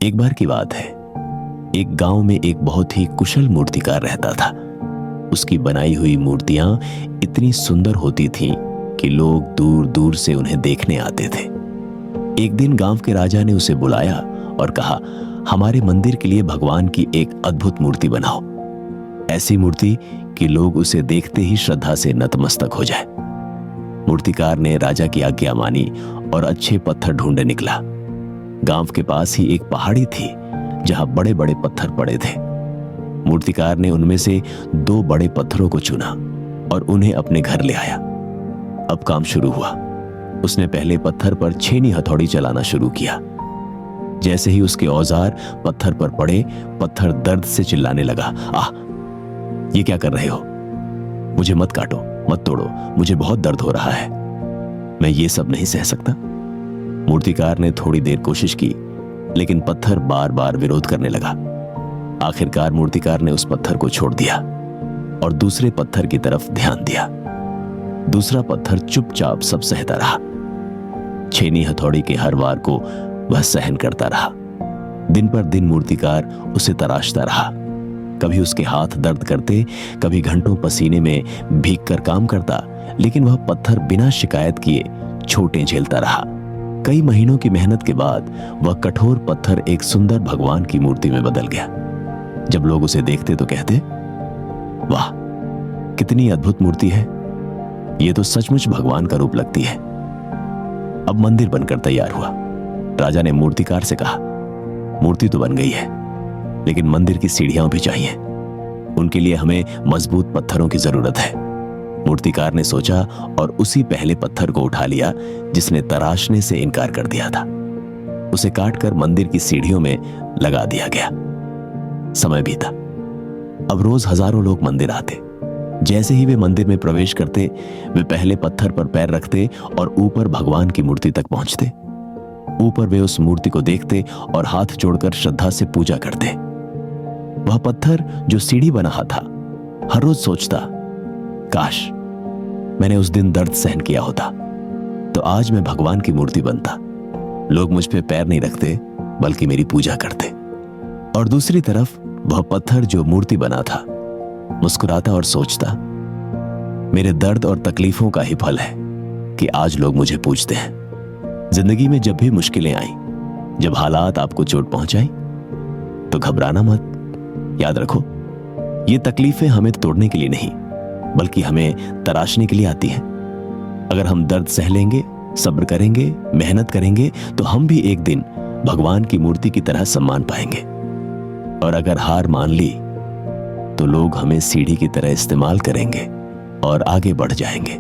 एक बार की बात है, एक गांव में एक बहुत ही कुशल मूर्तिकार रहता था। उसकी बनाई हुई मूर्तियां इतनी सुंदर होती थीं कि लोग दूर दूर से उन्हें देखने आते थे। एक दिन गांव के राजा ने उसे बुलाया और कहा, हमारे मंदिर के लिए भगवान की एक अद्भुत मूर्ति बनाओ, ऐसी मूर्ति कि लोग उसे देखते ही श्रद्धा से नतमस्तक हो जाए। मूर्तिकार ने राजा की आज्ञा मानी और अच्छे पत्थर ढूंढे निकला। गांव के पास ही एक पहाड़ी थी जहां बड़े बड़े पत्थर पड़े थे। मूर्तिकार ने उनमें से 2 बड़े पत्थरों को चुना और उन्हें अपने घर ले आया। अब काम शुरू हुआ। उसने पहले पत्थर पर छेनी हथौड़ी चलाना शुरू किया। जैसे ही उसके औजार पत्थर पर पड़े, पत्थर दर्द से चिल्लाने लगा, आह, ये क्या कर रहे हो? मुझे मत काटो, मत तोड़ो, मुझे बहुत दर्द हो रहा है, मैं ये सब नहीं सह सकता। मूर्तिकार ने थोड़ी देर कोशिश की, लेकिन पत्थर बार बार विरोध करने लगा। आखिरकार मूर्तिकार ने उस पत्थर को छोड़ दिया और दूसरे पत्थर की तरफ ध्यान दिया। दूसरा पत्थर चुपचाप सब सहता रहा। छेनी हथौड़ी के हर वार को वह सहन करता रहा। दिन पर दिन मूर्तिकार उसे तराशता रहा। कभी उसके हाथ दर्द करते, कभी घंटों पसीने में भीग कर काम करता, लेकिन वह पत्थर बिना शिकायत किए छोटे झेलता रहा। कई महीनों की मेहनत के बाद वह कठोर पत्थर एक सुंदर भगवान की मूर्ति में बदल गया। जब लोग उसे देखते तो कहते, वाह, कितनी अद्भुत मूर्ति है, ये तो सचमुच भगवान का रूप लगती है। अब मंदिर बनकर तैयार हुआ। राजा ने मूर्तिकार से कहा, मूर्ति तो बन गई है, लेकिन मंदिर की सीढ़ियां भी चाहिए। उनके लिए हमें मजबूत पत्थरों की जरूरत है। मूर्तिकार ने सोचा और उसी पहले पत्थर को उठा लिया जिसने तराशने से इनकार कर दिया था। उसे काटकर मंदिर की सीढ़ियों में लगा दिया गया। समय बीता। अब रोज हजारों लोग मंदिर आते। जैसे ही वे मंदिर में प्रवेश करते, वे पहले पत्थर पर पैर रखते और ऊपर भगवान की मूर्ति तक पहुंचते। ऊपर वे उस मूर्ति को देखते और हाथ जोड़कर श्रद्धा से पूजा करते। वह पत्थर जो सीढ़ी बना था, हर रोज सोचता, काश मैंने उस दिन दर्द सहन किया होता तो आज मैं भगवान की मूर्ति बनता। लोग मुझ पे पैर नहीं रखते, बल्कि मेरी पूजा करते। और दूसरी तरफ वह पत्थर जो मूर्ति बना था मुस्कुराता और सोचता, मेरे दर्द और तकलीफों का ही फल है कि आज लोग मुझे पूजते हैं। जिंदगी में जब भी मुश्किलें आई, जब हालात आपको चोट पहुंचाई, तो घबराना मत। याद रखो, ये तकलीफें हमें तोड़ने के लिए नहीं, बल्कि हमें तराशने के लिए आती हैं। अगर हम दर्द सह लेंगे, सब्र करेंगे, मेहनत करेंगे, तो हम भी एक दिन भगवान की मूर्ति की तरह सम्मान पाएंगे। और अगर हार मान ली, तो लोग हमें सीढ़ी की तरह इस्तेमाल करेंगे और आगे बढ़ जाएंगे।